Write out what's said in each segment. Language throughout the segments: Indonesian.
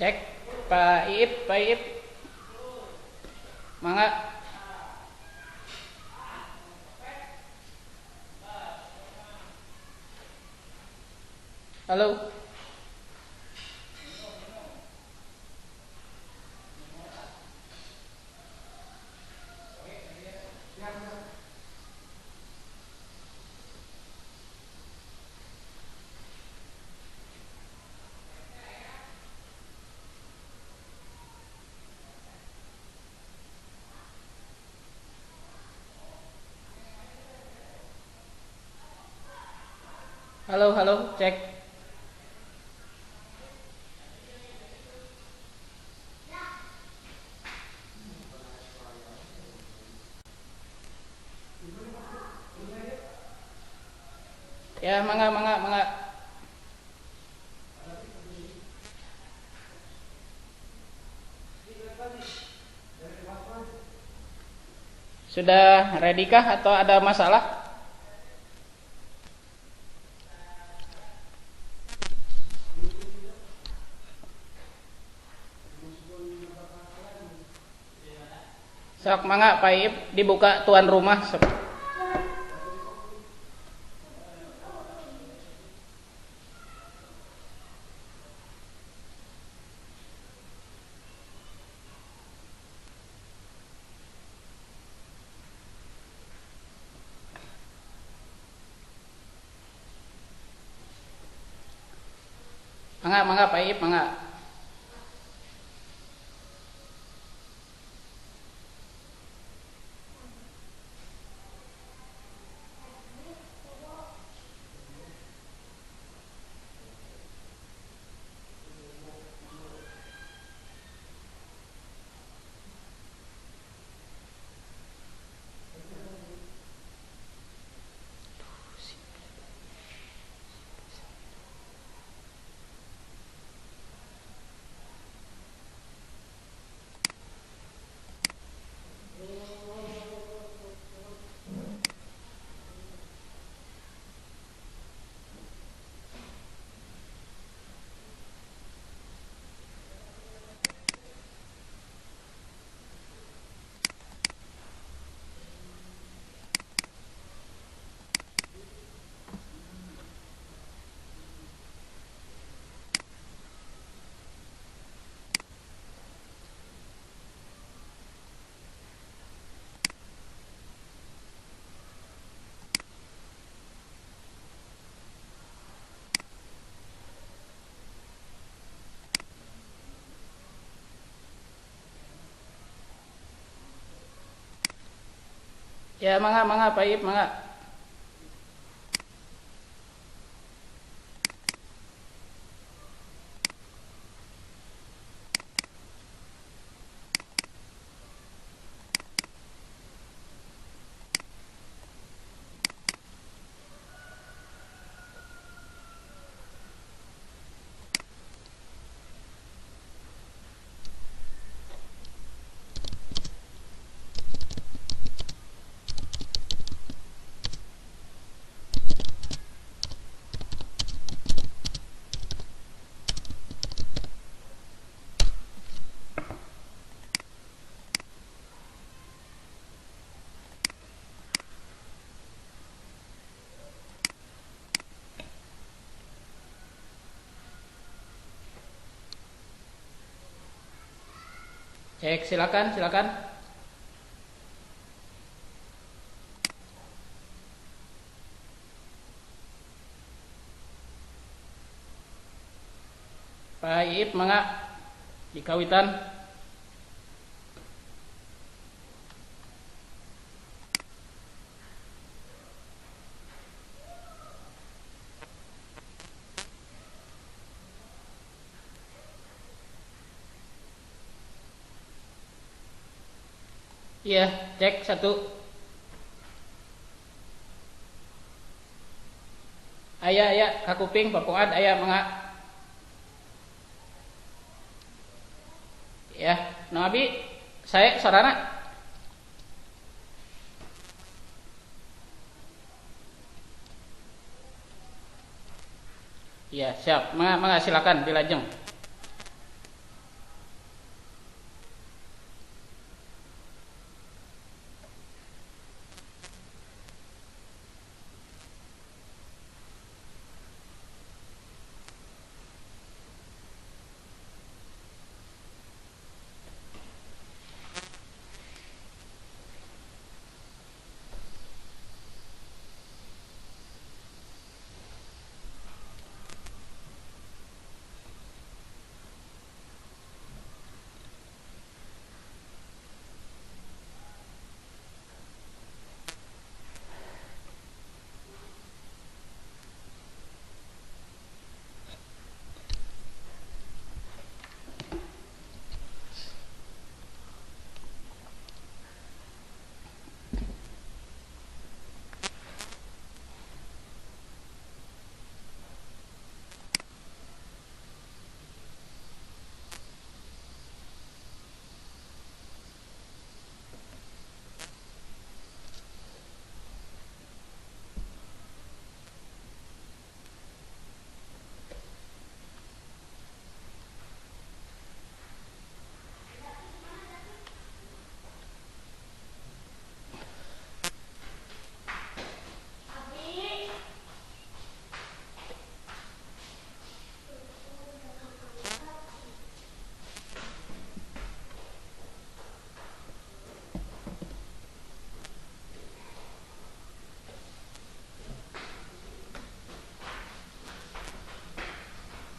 Cek, Pak Iip, Pak Iip. Mangga. Halo. Halo, halo, cek. Ya, mangga, mangga, mangga. Sudah ready kah atau ada masalah? Sok mangga Pak Iip dibuka tuan rumah. Sok. Mangga, mangga Pak Iip, mangga. Ya, mangga, mangga Pak Iip, mangga. Cek, silakan, silakan. Pak Iip, mangga. Dikawitan. Iya, cek satu. Aya, aya, kakuping, papungan, aya, mangga. Ya, no abi, saya sarana. Iya, siap. Mangga, mangga silakan dilajeng.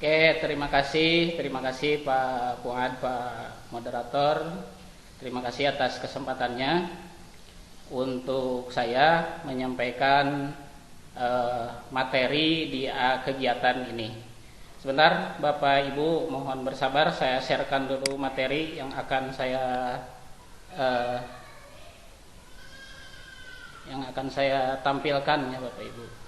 Oke, terima kasih Pak Fuad, Pak Moderator. Terima kasih atas kesempatannya untuk saya menyampaikan materi di kegiatan ini. Sebentar, Bapak Ibu mohon bersabar, saya sharekan dulu materi yang akan saya tampilkan ya Bapak Ibu.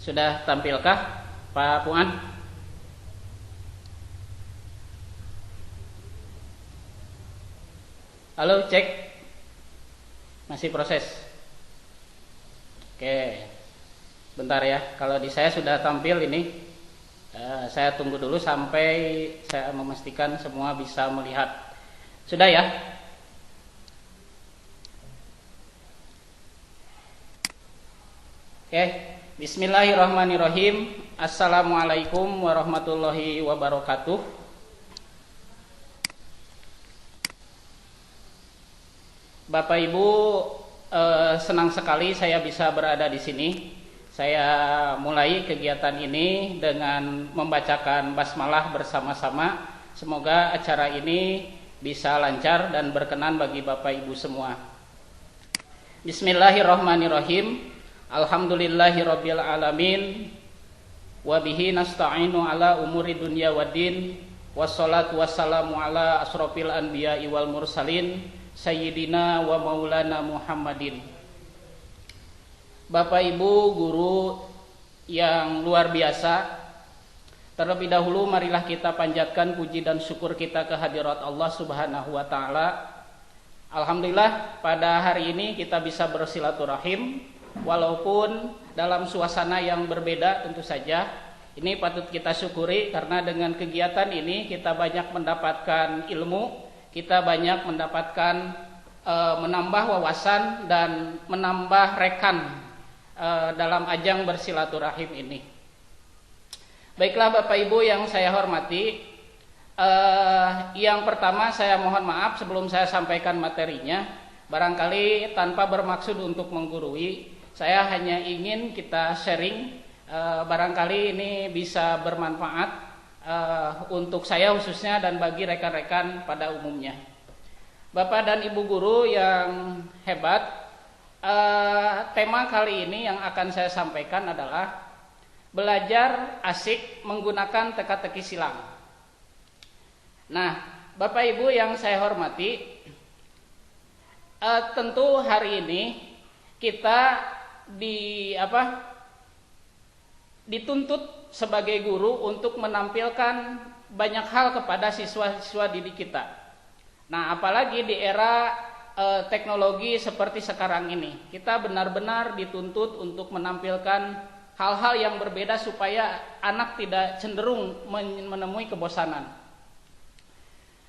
Sudah tampilkah Pak Fuad? Halo, cek. Masih proses. Oke. Bentar ya. Kalau di saya sudah tampil ini, saya tunggu dulu sampai saya memastikan semua bisa melihat. Sudah ya? Oke. Bismillahirrahmanirrahim. Assalamualaikum warahmatullahi wabarakatuh. Bapak Ibu, senang sekali saya bisa berada di sini. Saya mulai kegiatan ini dengan membacakan basmalah bersama-sama. Semoga acara ini bisa lancar dan berkenan bagi Bapak Ibu semua. Bismillahirrahmanirrahim. Alhamdulillahirabbil alamin. Wa bihi nasta'inu ala umuri dunya waddin. Wassalatu wassalamu ala asrofil anbiya'i wal mursalin Sayyidina wa maulana Muhammadin. Bapak Ibu guru yang luar biasa, terlebih dahulu marilah kita panjatkan puji dan syukur kita ke hadirat Allah Subhanahu wa taala. Alhamdulillah pada hari ini kita bisa bersilaturahim walaupun dalam suasana yang berbeda tentu saja. Ini patut kita syukuri karena dengan kegiatan ini kita banyak mendapatkan ilmu, kita banyak mendapatkan menambah wawasan dan menambah rekan dalam ajang bersilaturahim ini. Baiklah Bapak Ibu yang saya hormati, yang pertama saya mohon maaf sebelum saya sampaikan materinya, barangkali tanpa bermaksud untuk menggurui, saya hanya ingin kita sharing, barangkali ini bisa bermanfaat untuk saya khususnya dan bagi rekan-rekan pada umumnya. Bapak dan Ibu guru yang hebat, tema kali ini yang akan saya sampaikan adalah belajar asik menggunakan teka-teki silang. Nah, Bapak Ibu yang saya hormati, tentu hari ini kita dituntut sebagai guru untuk menampilkan banyak hal kepada siswa-siswa didik kita. Nah, apalagi di era teknologi seperti sekarang ini, kita benar-benar dituntut untuk menampilkan hal-hal yang berbeda supaya anak tidak cenderung menemui kebosanan.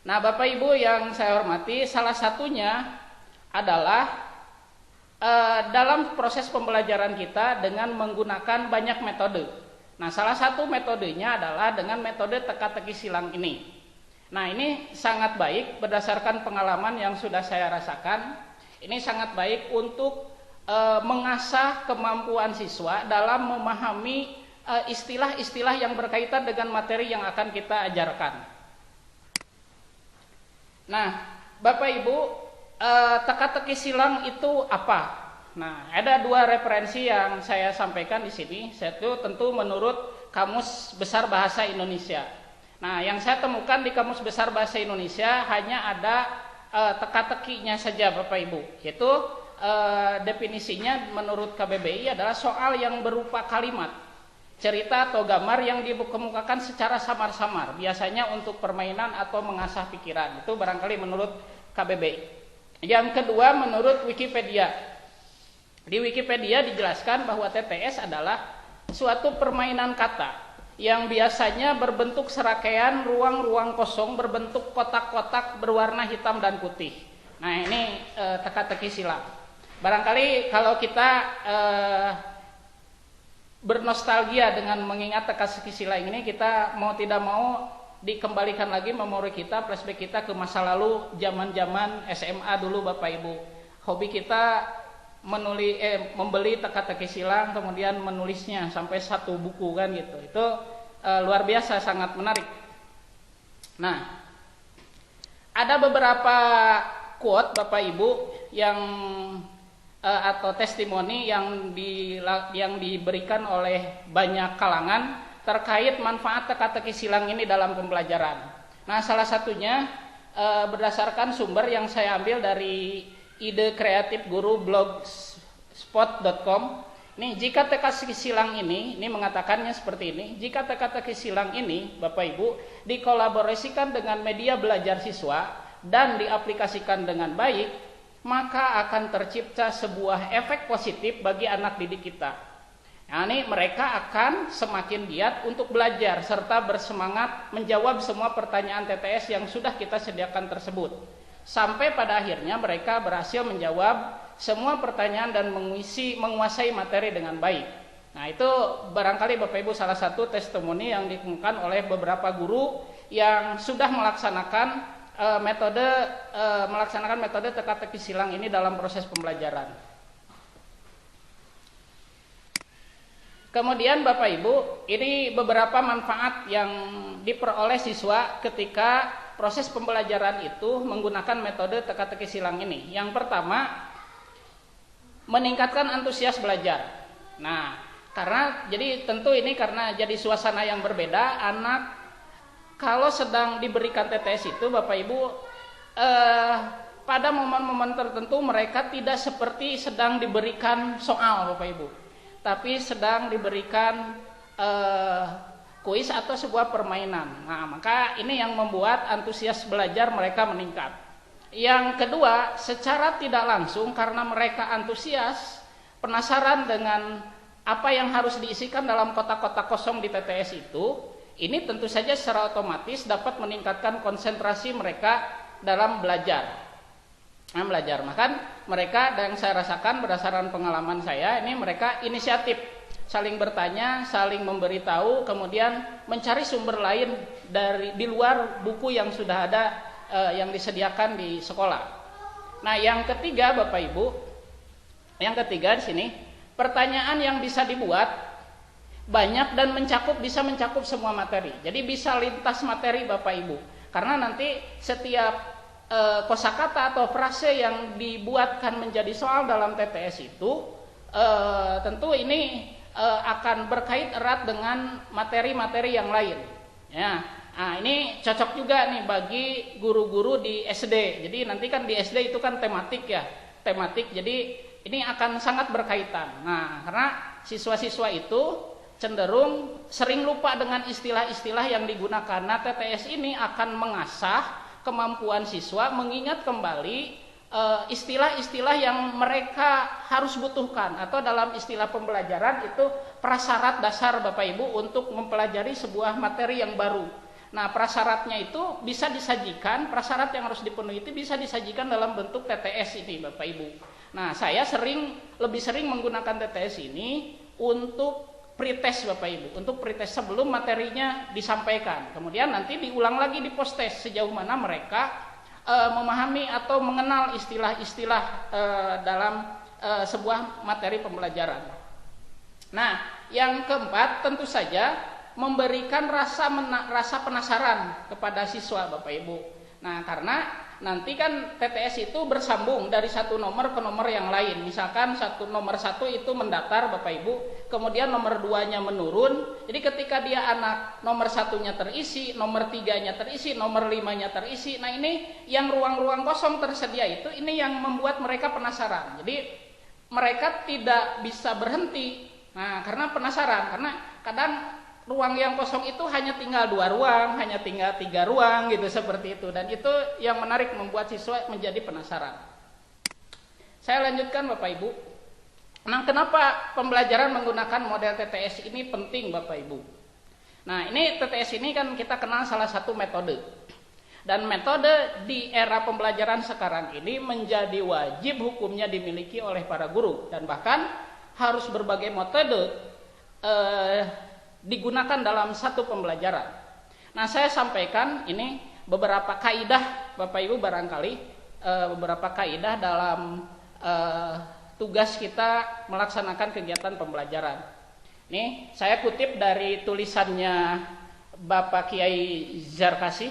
Nah, Bapak Ibu yang saya hormati, salah satunya adalah dalam proses pembelajaran kita dengan menggunakan banyak metode. Nah, salah satu metodenya adalah dengan metode teka-teki silang ini. Nah, ini sangat baik berdasarkan pengalaman yang sudah saya rasakan. Ini sangat baik untuk mengasah kemampuan siswa dalam memahami istilah-istilah yang berkaitan dengan materi yang akan kita ajarkan. Nah, Bapak Ibu, teka-teki silang itu apa? Nah, ada dua referensi yang saya sampaikan di sini. Satu tentu menurut Kamus Besar Bahasa Indonesia. Nah, yang saya temukan di Kamus Besar Bahasa Indonesia hanya ada teka-tekinya saja Bapak Ibu. Yaitu definisinya menurut KBBI adalah soal yang berupa kalimat, cerita atau gambar yang dikemukakan secara samar-samar, biasanya untuk permainan atau mengasah pikiran. Itu barangkali menurut KBBI. Yang kedua menurut Wikipedia. Di Wikipedia dijelaskan bahwa TTS adalah suatu permainan kata yang biasanya berbentuk serangkaian ruang-ruang kosong berbentuk kotak-kotak berwarna hitam dan putih. Nah, ini teka-teki silang. Barangkali kalau kita bernostalgia dengan mengingat teka-teki silang ini, kita mau tidak mau dikembalikan lagi memori kita, flashback kita ke masa lalu, zaman-zaman SMA dulu Bapak Ibu. Hobi kita membeli teka-teki silang, kemudian menulisnya sampai 1 buku kan gitu. Itu luar biasa, sangat menarik. Nah, ada beberapa quote Bapak Ibu yang atau testimoni yang diberikan oleh banyak kalangan terkait manfaat teka-teki silang ini dalam pembelajaran. Nah, salah satunya berdasarkan sumber yang saya ambil dari ide kreatif guru blogspot.com. Nih, jika teka-teki silang ini mengatakannya seperti ini, jika teka-teki silang ini Bapak Ibu dikolaborasikan dengan media belajar siswa dan diaplikasikan dengan baik, maka akan tercipta sebuah efek positif bagi anak didik kita. Nah, ini mereka akan semakin giat untuk belajar serta bersemangat menjawab semua pertanyaan TTS yang sudah kita sediakan tersebut. Sampai pada akhirnya mereka berhasil menjawab semua pertanyaan dan menguasai materi dengan baik. Nah, itu barangkali Bapak Ibu salah satu testimoni yang dikemukakan oleh beberapa guru yang sudah melaksanakan metode teka-teki silang ini dalam proses pembelajaran. Kemudian Bapak Ibu, ini beberapa manfaat yang diperoleh siswa ketika proses pembelajaran itu menggunakan metode teka-teki silang ini. Yang pertama, meningkatkan antusias belajar. Nah, karena jadi suasana yang berbeda, anak kalau sedang diberikan TTS itu Bapak Ibu pada momen-momen tertentu mereka tidak seperti sedang diberikan soal Bapak Ibu, tapi sedang diberikan kuis atau sebuah permainan. Nah, maka ini yang membuat antusias belajar mereka meningkat. Yang kedua, secara tidak langsung karena mereka antusias, penasaran dengan apa yang harus diisikan dalam kotak-kotak kosong di TTS itu, ini tentu saja secara otomatis dapat meningkatkan konsentrasi mereka dalam belajar. Maka mereka, yang saya rasakan berdasarkan pengalaman saya, ini mereka inisiatif, saling bertanya, saling memberitahu, kemudian mencari sumber lain di luar buku yang sudah ada yang disediakan di sekolah. Nah, yang ketiga Bapak Ibu, di sini pertanyaan yang bisa dibuat banyak dan bisa mencakup semua materi. Jadi bisa lintas materi Bapak Ibu. Karena nanti setiap kosakata atau frase yang dibuatkan menjadi soal dalam TTS itu tentu ini akan berkait erat dengan materi-materi yang lain. Ya. Nah, ini cocok juga nih bagi guru-guru di SD. Jadi nanti kan di SD itu kan tematik. Jadi ini akan sangat berkaitan. Nah, karena siswa-siswa itu cenderung sering lupa dengan istilah-istilah yang digunakan. Nah, TTS ini akan mengasah kemampuan siswa mengingat kembali istilah-istilah yang mereka harus butuhkan, atau dalam istilah pembelajaran itu prasyarat dasar Bapak Ibu untuk mempelajari sebuah materi yang baru. Nah, prasyaratnya itu bisa disajikan, prasyarat yang harus dipenuhi itu bisa disajikan dalam bentuk TTS ini Bapak Ibu. Nah, saya lebih sering menggunakan TTS ini untuk pretest Bapak Ibu, untuk pretest sebelum materinya disampaikan. Kemudian nanti diulang lagi di post-test sejauh mana mereka memahami atau mengenal istilah-istilah dalam sebuah materi pembelajaran. Nah, yang keempat tentu saja memberikan rasa penasaran kepada siswa Bapak Ibu. Nah, karena nanti kan TTS itu bersambung dari satu nomor ke nomor yang lain. Misalkan nomor 1 itu mendatar Bapak Ibu, kemudian nomor 2-nya menurun. Jadi ketika dia anak nomor 1-nya terisi, nomor 3-nya terisi, nomor 5-nya terisi. Nah, ini yang ruang-ruang kosong tersedia itu, ini yang membuat mereka penasaran. Jadi mereka tidak bisa berhenti. Nah, karena penasaran, karena kadang ruang yang kosong itu hanya tinggal 2 ruang, hanya tinggal 3 ruang gitu, seperti itu. Dan itu yang menarik, membuat siswa menjadi penasaran. Saya lanjutkan Bapak Ibu. Nah, kenapa pembelajaran menggunakan model TTS ini penting Bapak Ibu? Nah, ini TTS ini kan kita kenal salah satu metode. Dan metode di era pembelajaran sekarang ini menjadi wajib hukumnya dimiliki oleh para guru. Dan bahkan harus berbagai metode digunakan dalam satu pembelajaran. Nah, saya sampaikan ini beberapa kaidah Bapak Ibu barangkali beberapa kaidah dalam tugas kita melaksanakan kegiatan pembelajaran. Ini saya kutip dari tulisannya Bapak Kiai Zarkasi.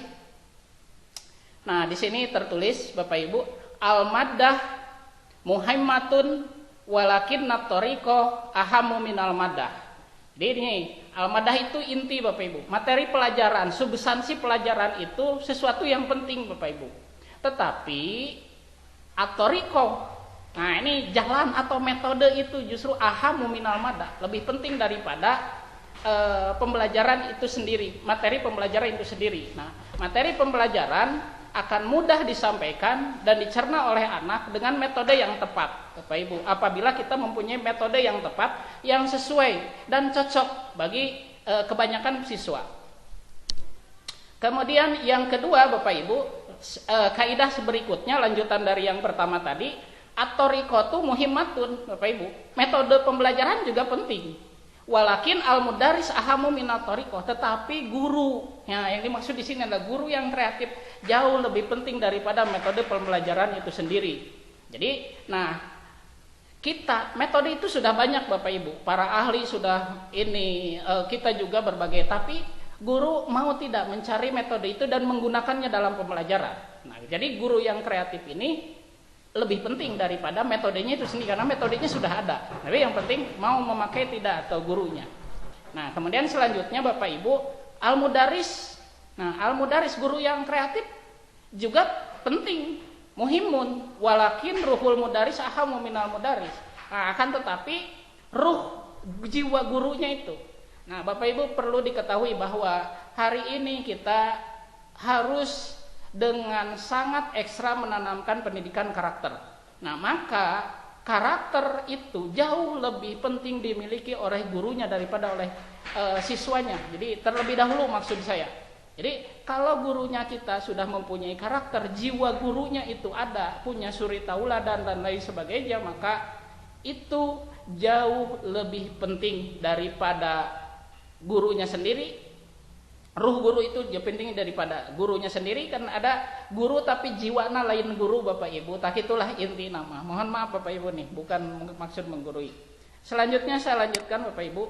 Nah, di sini tertulis Bapak Ibu, al-maddah muhimmatun walakin natoriko ahamu minal maddah. Jadi ini al-maddah itu inti Bapak Ibu. Materi pelajaran, substansi pelajaran itu sesuatu yang penting Bapak Ibu. Tetapi atoriko, nah ini jalan atau metode itu justru ahamu minal maddah, lebih penting daripada pembelajaran itu sendiri, materi pembelajaran itu sendiri. Nah, materi pembelajaran akan mudah disampaikan dan dicerna oleh anak dengan metode yang tepat, Bapak Ibu. Apabila kita mempunyai metode yang tepat, yang sesuai dan cocok bagi kebanyakan siswa. Kemudian yang kedua, Bapak Ibu, kaidah berikutnya lanjutan dari yang pertama tadi, at-thariqatu muhimmatun, Bapak Ibu. Metode pembelajaran juga penting. Walakin al-mudaris ahamu minat thariqah, tetapi guru, ya, yang dimaksud di sini adalah guru yang kreatif jauh lebih penting daripada metode pembelajaran itu sendiri. Jadi, nah, kita metode itu sudah banyak Bapak Ibu, para ahli sudah ini, kita juga berbagai, tapi guru mau tidak mencari metode itu dan menggunakannya dalam pembelajaran. Nah, jadi guru yang kreatif ini lebih penting daripada metodenya itu sendiri, karena metodenya sudah ada. Tapi yang penting mau memakai tidak atau gurunya. Nah, kemudian selanjutnya Bapak Ibu, al-mudaris. Nah, al-mudaris guru yang kreatif juga penting, muhimun, walakin ruhul mudaris ahamu minal mudaris. Nah, akan tetapi ruh jiwa gurunya itu. Nah, Bapak Ibu perlu diketahui bahwa hari ini kita harus dengan sangat ekstra menanamkan pendidikan karakter. Nah, maka karakter itu jauh lebih penting dimiliki oleh gurunya daripada oleh siswanya. Jadi terlebih dahulu maksud saya. Jadi kalau gurunya kita sudah mempunyai karakter, jiwa gurunya itu ada, punya suri tauladan dan lain sebagainya, maka itu jauh lebih penting daripada gurunya sendiri. Ruh guru itu lebih penting daripada gurunya sendiri, kan ada guru tapi jiwana lain guru Bapak Ibu. Tak itulah inti nama. Mohon maaf Bapak Ibu nih, bukan maksud menggurui. Selanjutnya saya lanjutkan Bapak Ibu.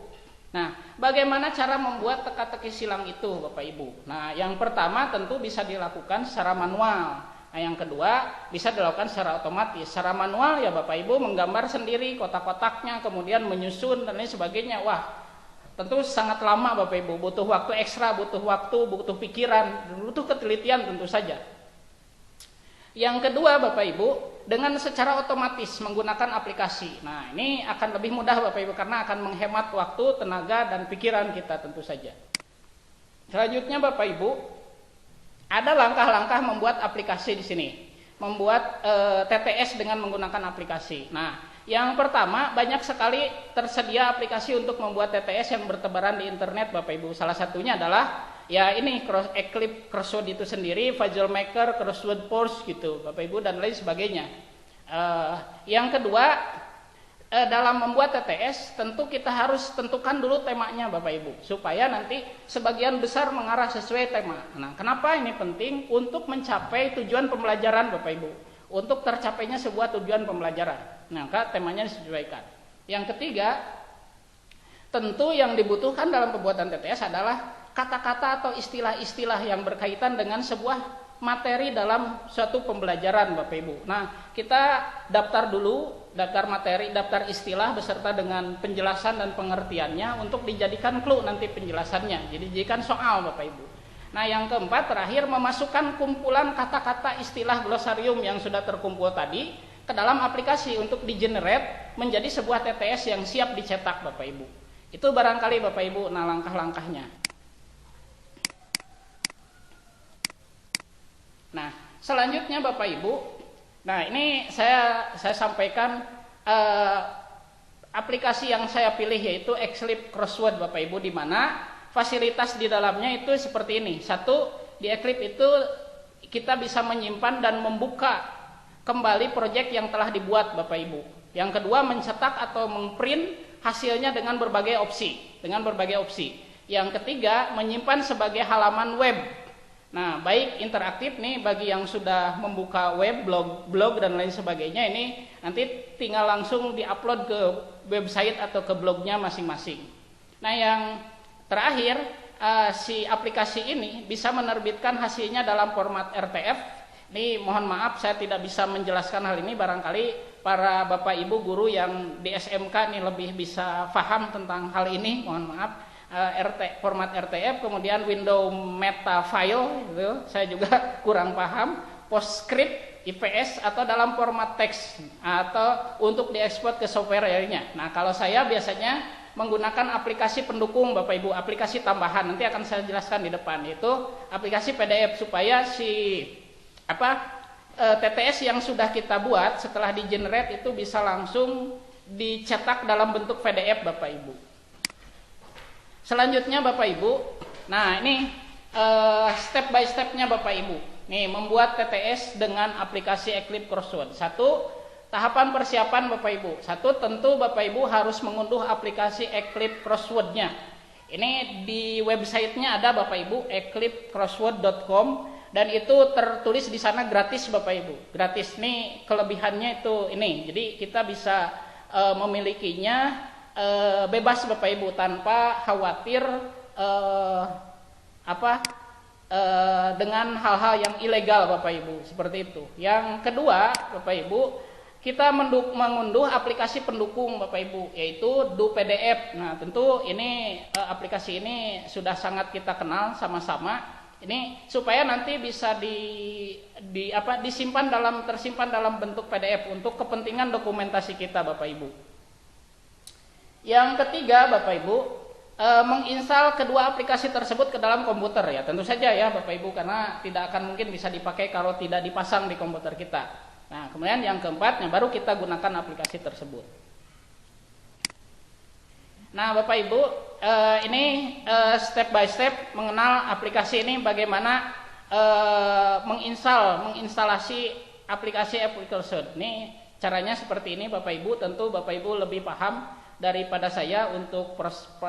Nah, bagaimana cara membuat teka-teki silang itu Bapak Ibu? Nah, yang pertama tentu bisa dilakukan secara manual. Nah, yang kedua bisa dilakukan secara otomatis. Secara manual ya Bapak Ibu menggambar sendiri kotak-kotaknya, kemudian menyusun dan lain sebagainya. Wah, tentu sangat lama Bapak Ibu, butuh waktu ekstra, butuh waktu, butuh pikiran, butuh ketelitian tentu saja. Yang kedua Bapak Ibu, dengan secara otomatis menggunakan aplikasi. Nah, ini akan lebih mudah Bapak Ibu karena akan menghemat waktu, tenaga dan pikiran kita tentu saja. Selanjutnya Bapak Ibu, ada langkah-langkah membuat aplikasi di sini. Membuat TTS dengan menggunakan aplikasi. Nah, yang pertama, banyak sekali tersedia aplikasi untuk membuat TTS yang bertebaran di internet Bapak Ibu. Salah satunya adalah ya ini Eclipse Crossword itu sendiri, FuzzleMaker, Crossword Force gitu Bapak Ibu dan lain sebagainya. Yang kedua, dalam membuat TTS tentu kita harus tentukan dulu temanya Bapak Ibu, supaya nanti sebagian besar mengarah sesuai tema. Nah, kenapa ini penting? Untuk mencapai tujuan pembelajaran Bapak Ibu, untuk tercapainya sebuah tujuan pembelajaran. Nah, maka temanya disesuaikan. Yang ketiga, tentu yang dibutuhkan dalam pembuatan TTS adalah kata-kata atau istilah-istilah yang berkaitan dengan sebuah materi dalam suatu pembelajaran Bapak Ibu. Nah, kita daftar dulu, daftar materi, daftar istilah beserta dengan penjelasan dan pengertiannya untuk dijadikan clue nanti penjelasannya. Jadi dijadikan soal Bapak Ibu. Nah, yang keempat terakhir memasukkan kumpulan kata-kata istilah glosarium yang sudah terkumpul tadi ke dalam aplikasi untuk di-generate menjadi sebuah TTS yang siap dicetak Bapak Ibu. Itu barangkali Bapak Ibu nah langkah-langkahnya. Nah, selanjutnya Bapak Ibu, nah ini saya sampaikan aplikasi yang saya pilih yaitu Eclipse Crossword Bapak Ibu, di mana fasilitas di dalamnya itu seperti ini. Satu, di Eclipse itu kita bisa menyimpan dan membuka kembali proyek yang telah dibuat Bapak Ibu. Yang kedua, mencetak atau memprint hasilnya dengan berbagai opsi. Yang ketiga, menyimpan sebagai halaman web. Nah, baik interaktif nih bagi yang sudah membuka web, blog dan lain sebagainya, ini nanti tinggal langsung diupload ke website atau ke blognya masing-masing. Nah, yang terakhir, si aplikasi ini bisa menerbitkan hasilnya dalam format RTF. Ini mohon maaf saya tidak bisa menjelaskan hal ini, barangkali para Bapak Ibu guru yang di SMK ini lebih bisa paham tentang hal ini, mohon maaf. Format RTF, kemudian window meta file, gitu. Saya juga kurang paham. PostScript, IPS atau dalam format teks atau untuk diekspor ke software lainnya. Nah, kalau saya biasanya menggunakan aplikasi pendukung Bapak Ibu, aplikasi tambahan, nanti akan saya jelaskan di depan, yaitu aplikasi PDF supaya si TTS yang sudah kita buat setelah di generate itu bisa langsung dicetak dalam bentuk PDF Bapak Ibu. Selanjutnya Bapak Ibu, nah ini step by stepnya Bapak Ibu. Nih, membuat TTS dengan aplikasi Eclipse Crossword. Satu, tahapan persiapan Bapak Ibu. Satu, tentu Bapak Ibu harus mengunduh aplikasi Eclipse Crossword-nya. Ini di websitenya ada Bapak Ibu, eclipsecrossword.com, dan itu tertulis di sana gratis Bapak Ibu. Gratis nih, kelebihannya itu ini. Jadi kita bisa memilikinya bebas Bapak Ibu tanpa khawatir dengan hal-hal yang ilegal Bapak Ibu, seperti itu. Yang kedua Bapak Ibu, kita mengunduh aplikasi pendukung Bapak Ibu, yaitu DoPDF. Nah, tentu ini aplikasi ini sudah sangat kita kenal sama-sama. Ini supaya nanti bisa tersimpan dalam bentuk PDF untuk kepentingan dokumentasi kita Bapak Ibu. Yang ketiga Bapak Ibu, menginstal kedua aplikasi tersebut ke dalam komputer ya, tentu saja ya Bapak Ibu, karena tidak akan mungkin bisa dipakai kalau tidak dipasang di komputer kita. Nah, kemudian yang keempat, baru kita gunakan aplikasi tersebut. Nah, Bapak Ibu, ini step by step mengenal aplikasi ini, bagaimana menginstalasi aplikasi Eclipse. Ini caranya seperti ini Bapak Ibu, tentu Bapak Ibu lebih paham daripada saya untuk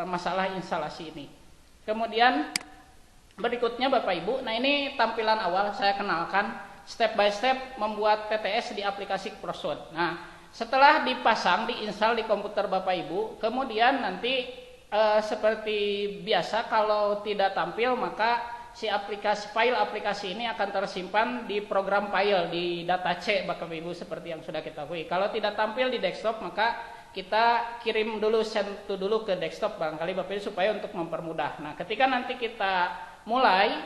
masalah instalasi ini. Kemudian berikutnya Bapak Ibu, nah ini tampilan awal saya kenalkan step by step membuat TTS di aplikasi Crossword. Nah, setelah dipasang, diinstal di komputer Bapak Ibu, kemudian nanti seperti biasa kalau tidak tampil maka si file aplikasi ini akan tersimpan di program file di data C Bapak Ibu, seperti yang sudah kita ketahui. Kalau tidak tampil di desktop maka kita kirim dulu, send to dulu ke desktop barangkali Bapak Ibu supaya untuk mempermudah. Nah, ketika nanti kita mulai,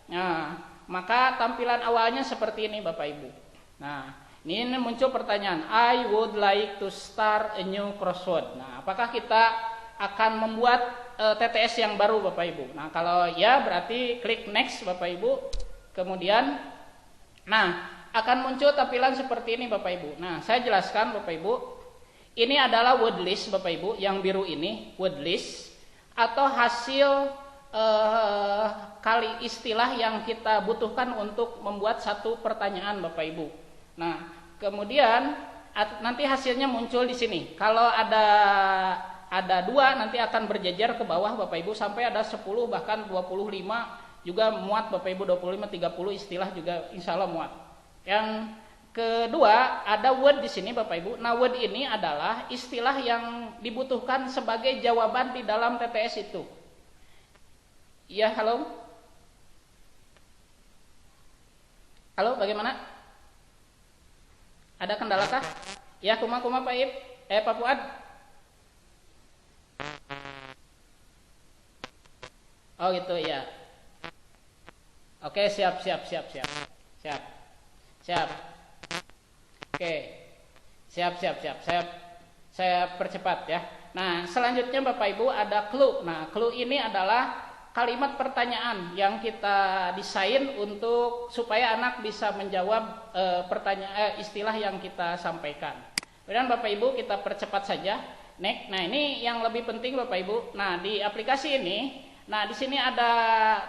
nah, maka tampilan awalnya seperti ini Bapak Ibu. Nah, ini muncul pertanyaan, I would like to start a new crossword. Nah, apakah kita akan membuat TTS yang baru Bapak Ibu? Nah, kalau ya berarti klik next Bapak Ibu. Kemudian, nah, akan muncul tampilan seperti ini Bapak Ibu. Nah, saya jelaskan Bapak Ibu. Ini adalah word list Bapak Ibu, yang biru ini word list atau hasil kali istilah yang kita butuhkan untuk membuat satu pertanyaan Bapak Ibu. Nah, kemudian nanti hasilnya muncul di sini. Kalau ada 2 nanti akan berjejer ke bawah Bapak Ibu sampai ada 10 bahkan 25 juga muat Bapak Ibu, 25 30 istilah juga insya Allah muat. Yang kedua ada word di sini Bapak Ibu. Nah, word ini adalah istilah yang dibutuhkan sebagai jawaban di dalam TTS itu. Ya, halo? Halo, bagaimana? Ada kendala kah? Ya, kuma Pak Ip? Pak Fuad? Oh gitu ya. Oke, siap. Oke. Siap. Saya percepat ya. Nah, selanjutnya Bapak Ibu ada clue. Nah, clue ini adalah kalimat pertanyaan yang kita desain untuk supaya anak bisa menjawab pertanyaan istilah yang kita sampaikan. Kemudian Bapak Ibu kita percepat saja. Next. Nah, ini yang lebih penting Bapak Ibu. Nah, di aplikasi ini, nah di sini ada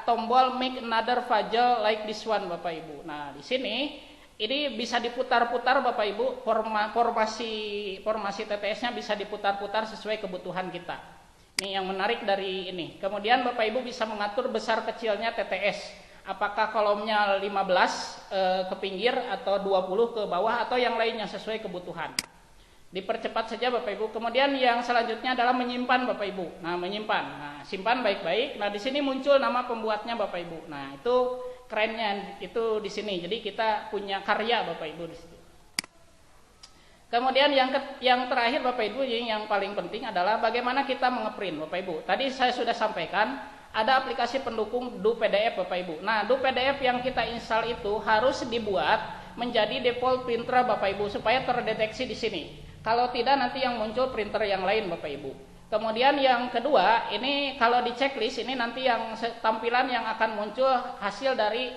tombol make another file like this one Bapak Ibu. Nah, di sini Ini bisa diputar-putar Bapak Ibu, formasi TTS-nya bisa diputar-putar sesuai kebutuhan kita. Ini yang menarik dari ini. Kemudian Bapak Ibu bisa mengatur besar kecilnya TTS. Apakah kolomnya 15 ke pinggir atau 20 ke bawah atau yang lainnya sesuai kebutuhan. Dipercepat saja Bapak Ibu. Kemudian yang selanjutnya adalah menyimpan Bapak Ibu. Nah, menyimpan. Nah, simpan baik-baik. Nah, di sini muncul nama pembuatnya Bapak Ibu. Nah, itu kerennya itu di sini. Jadi kita punya karya Bapak Ibu di situ. Kemudian yang terakhir Bapak Ibu, yang paling penting adalah bagaimana kita mengeprint Bapak Ibu. Tadi saya sudah sampaikan ada aplikasi pendukung Do PDF Bapak Ibu. Nah, Do PDF yang kita install itu harus dibuat menjadi default printer Bapak Ibu supaya terdeteksi di sini. Kalau tidak nanti yang muncul printer yang lain Bapak Ibu. Kemudian yang kedua, ini kalau di checklist ini nanti yang tampilan yang akan muncul hasil dari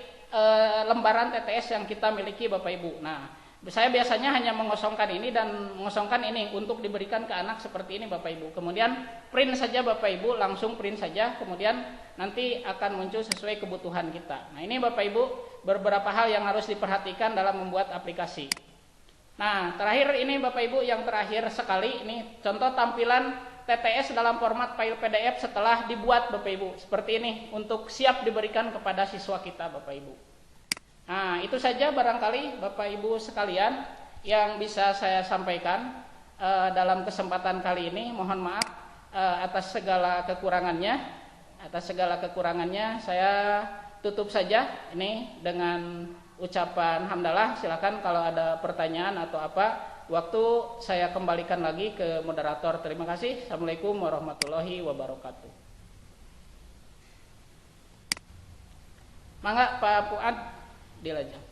lembaran TTS yang kita miliki Bapak Ibu. Nah, saya biasanya hanya mengosongkan ini dan mengosongkan ini untuk diberikan ke anak seperti ini Bapak Ibu. Kemudian print saja Bapak Ibu, langsung print saja. Kemudian nanti akan muncul sesuai kebutuhan kita. Nah, ini Bapak Ibu beberapa hal yang harus diperhatikan dalam membuat aplikasi. Nah, terakhir ini Bapak Ibu, yang terakhir sekali ini contoh tampilan TTS dalam format file PDF setelah dibuat Bapak Ibu. Seperti ini untuk siap diberikan kepada siswa kita Bapak Ibu. Nah, itu saja barangkali Bapak Ibu sekalian yang bisa saya sampaikan dalam kesempatan kali ini. Mohon maaf atas segala kekurangannya. Atas segala kekurangannya saya tutup saja ini dengan ucapan hamdalah. Silakan kalau ada pertanyaan atau apa, waktu saya kembalikan lagi ke moderator. Terima kasih. Assalamualaikum warahmatullahi wabarakatuh. Mangga Pak Fuad dilajang.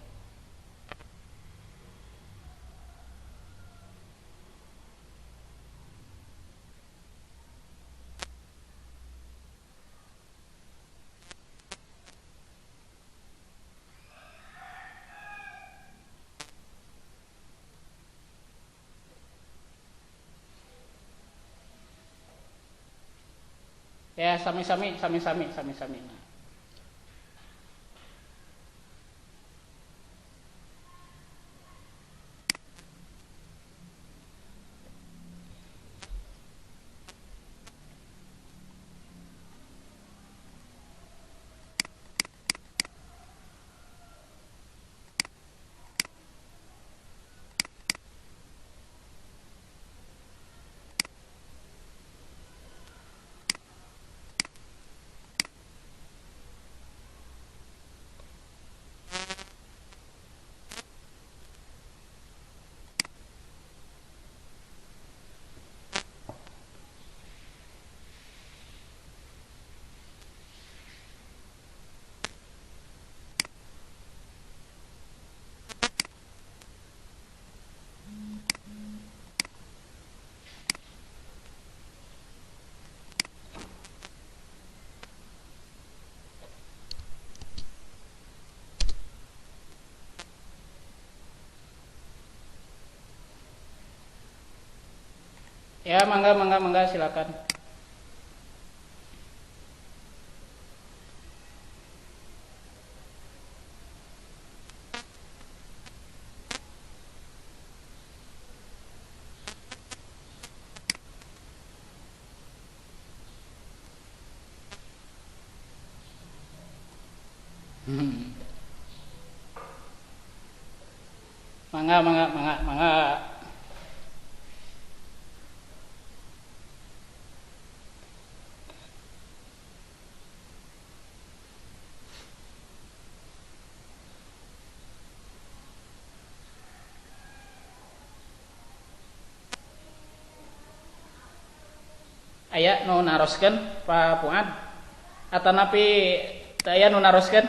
Ya, sami-sami. Ya, mangga silakan. Mangga. Aya nu naroskeun Pak Fuad atanapi teu aya nu naroskeun.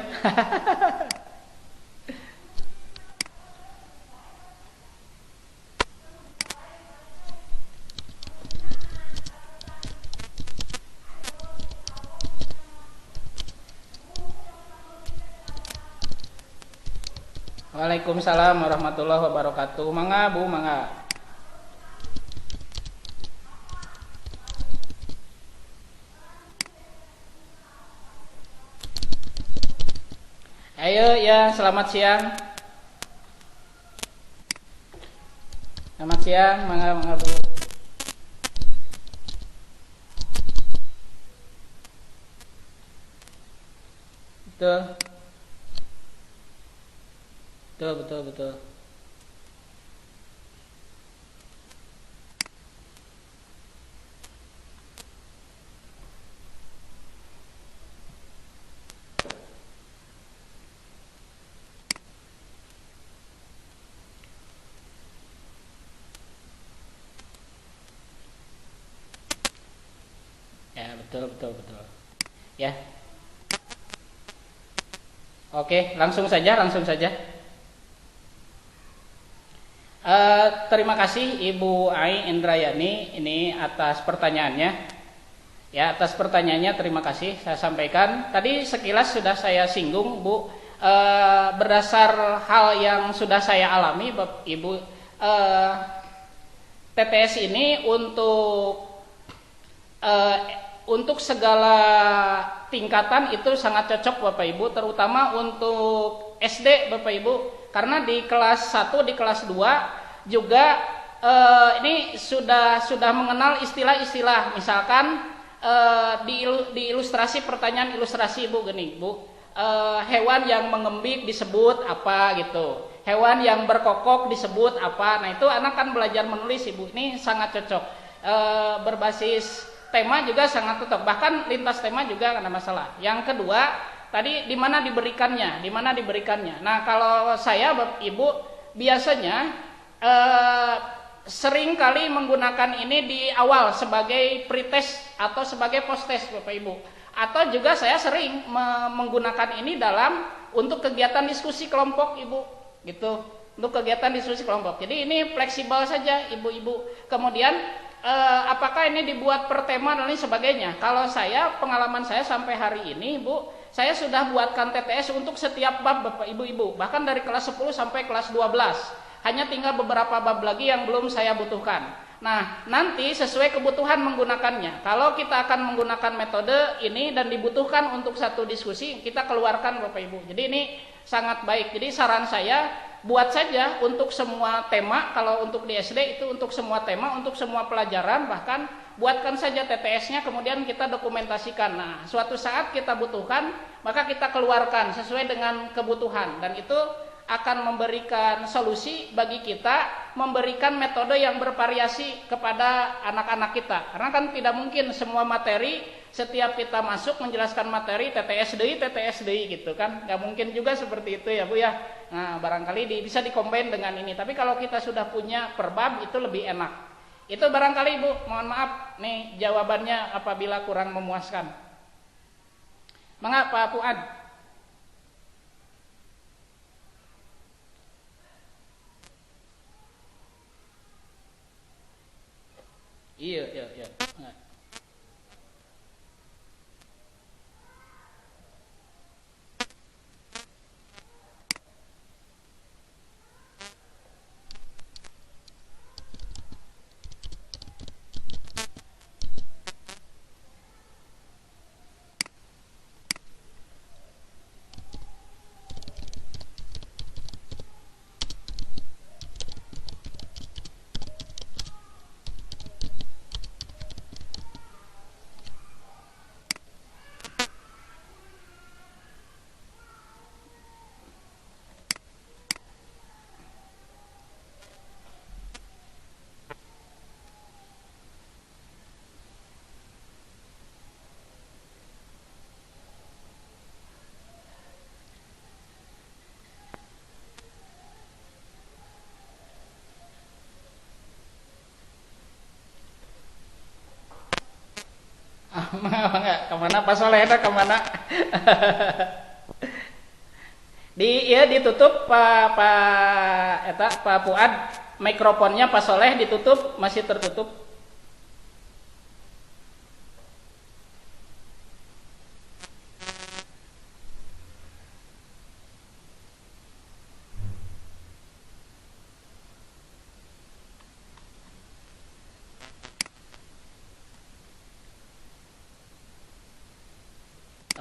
Waalaikumsalam warahmatullahi wabarakatuh. Mangga Bu, mangga. Ayo ya, selamat siang. Selamat siang, mangga mangga Bu. Betul. Betul, betul, betul. Ya, betul, betul, betul. Ya. Oke, langsung saja, langsung saja. Terima kasih Ibu Ai Indrayani ini atas pertanyaannya. Ya, atas pertanyaannya terima kasih saya sampaikan. Tadi sekilas sudah saya singgung, Bu, berdasar hal yang sudah saya alami, Ibu, TTS ini untuk segala tingkatan itu sangat cocok Bapak Ibu, terutama untuk SD Bapak Ibu, karena di kelas 1, di kelas 2 juga ini sudah mengenal istilah-istilah, misalkan di ilustrasi, pertanyaan ilustrasi Bu gini Bu, hewan yang mengembik disebut apa gitu, hewan yang berkokok disebut apa. Nah itu anak kan belajar menulis Ibu, ini sangat cocok. Berbasis tema juga sangat cocok, bahkan lintas tema juga nggak ada masalah. Yang kedua tadi di mana diberikannya. Nah kalau saya Ibu biasanya sering kali menggunakan ini di awal sebagai pretest atau sebagai post-test Bapak Ibu, atau juga saya sering menggunakan ini untuk kegiatan diskusi kelompok Ibu gitu, untuk kegiatan diskusi kelompok. Jadi ini fleksibel saja Ibu-ibu. Kemudian apakah ini dibuat per tema dan lain sebagainya. Kalau saya, pengalaman saya sampai hari ini Bu, saya sudah buatkan TTS untuk setiap bab Bapak Ibu-ibu, bahkan dari kelas 10 sampai kelas 12. Hanya tinggal beberapa bab lagi yang belum saya butuhkan. Nah, nanti sesuai kebutuhan menggunakannya. Kalau kita akan menggunakan metode ini dan dibutuhkan untuk satu diskusi, kita keluarkan Bapak Ibu. Jadi ini sangat baik. Jadi saran saya, buat saja untuk semua tema. Kalau untuk di SD itu untuk semua tema, untuk semua pelajaran, bahkan buatkan saja TTS-nya, kemudian kita dokumentasikan. Nah, suatu saat kita butuhkan, maka kita keluarkan sesuai dengan kebutuhan, dan itu akan memberikan solusi bagi kita, memberikan metode yang bervariasi kepada anak-anak kita. Karena kan tidak mungkin semua materi setiap kita masuk menjelaskan materi TTS DI gitu kan, nggak mungkin juga seperti itu ya Bu ya. Nah barangkali bisa dikombin dengan ini, tapi kalau kita sudah punya per bab itu lebih enak. Itu barangkali Bu, mohon maaf nih jawabannya apabila kurang memuaskan. Mengapa Fuad? Iya. Nah. Enggak, kemana Pak Soleh, kemana? Ditutup Pak Fuad, mikrofonnya Pak Soleh ditutup, masih tertutup.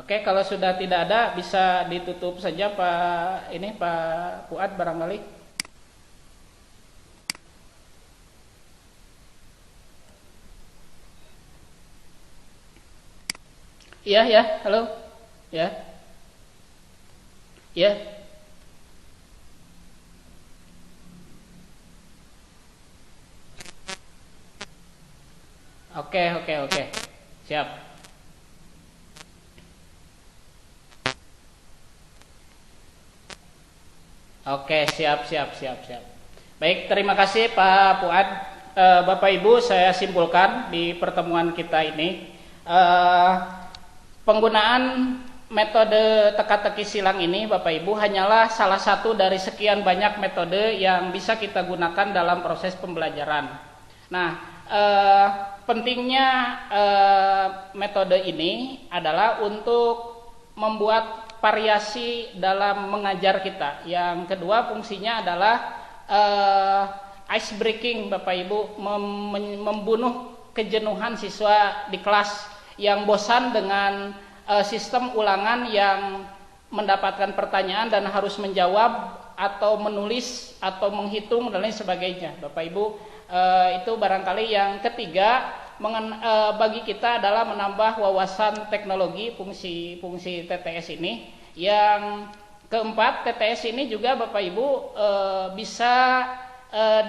Oke, kalau sudah tidak ada bisa ditutup saja Pak Fuad barangkali. Iya, ya, halo. Ya. Ya. Oke, oke, oke. Siap. Oke, siap, siap, siap, siap. Baik, terima kasih Pak Fuad. Bapak Ibu, saya simpulkan di pertemuan kita ini, penggunaan metode teka-teki silang ini, Bapak Ibu, hanyalah salah satu dari sekian banyak metode yang bisa kita gunakan dalam proses pembelajaran. Nah, pentingnya metode ini adalah untuk membuat variasi dalam mengajar kita. Yang kedua, fungsinya adalah ice breaking, Bapak Ibu, membunuh kejenuhan siswa di kelas yang bosan dengan sistem ulangan yang mendapatkan pertanyaan dan harus menjawab atau menulis atau menghitung dan lain sebagainya. Bapak Ibu, itu barangkali yang ketiga bagi kita adalah menambah wawasan teknologi fungsi TTS ini. Yang keempat, TTS ini juga Bapak Ibu bisa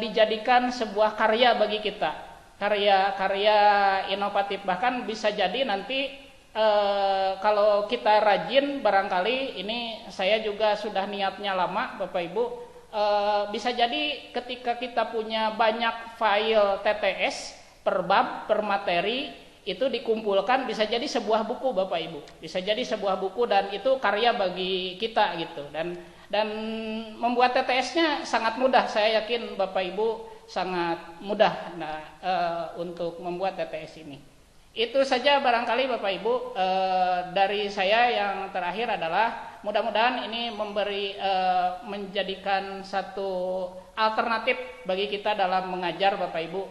dijadikan sebuah karya bagi kita, karya inovatif. Bahkan bisa jadi nanti kalau kita rajin, barangkali ini saya juga sudah niatnya lama Bapak Ibu, bisa jadi ketika kita punya banyak file TTS per bab, per materi, itu dikumpulkan bisa jadi sebuah buku Bapak Ibu, bisa jadi sebuah buku, dan itu karya bagi kita gitu. Dan membuat TTS-nya sangat mudah, saya yakin Bapak Ibu sangat mudah untuk membuat TTS ini. Itu saja barangkali Bapak Ibu dari saya. Yang terakhir adalah mudah-mudahan ini menjadikan satu alternatif bagi kita dalam mengajar Bapak Ibu.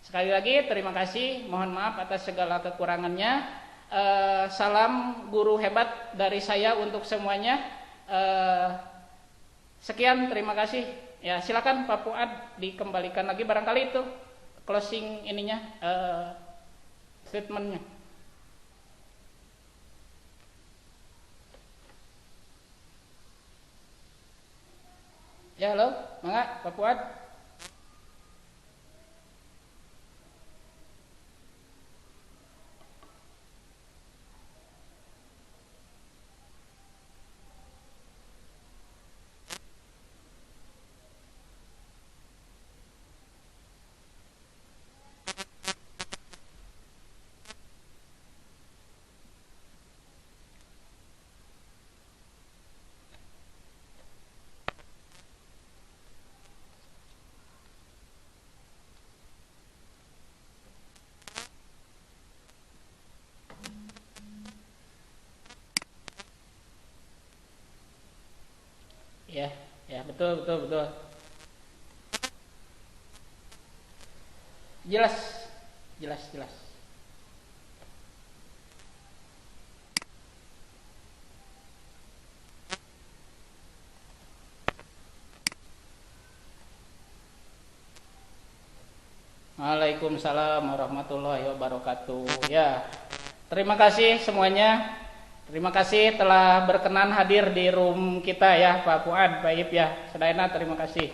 Sekali lagi terima kasih, mohon maaf atas segala kekurangannya. Salam guru hebat dari saya untuk semuanya. Sekian, terima kasih. Ya, silakan Pak Fuad dikembalikan lagi barangkali itu closing ininya, statementnya. Ya, halo, mangga Pak Fuad. Ya, ya, betul, betul, betul. Jelas, jelas, jelas. Waalaikumsalam warahmatullahi wabarakatuh. Ya, terima kasih semuanya. Terima kasih telah berkenan hadir di room kita ya, Pak Fuad, Pak Ip ya. Sedayana terima kasih.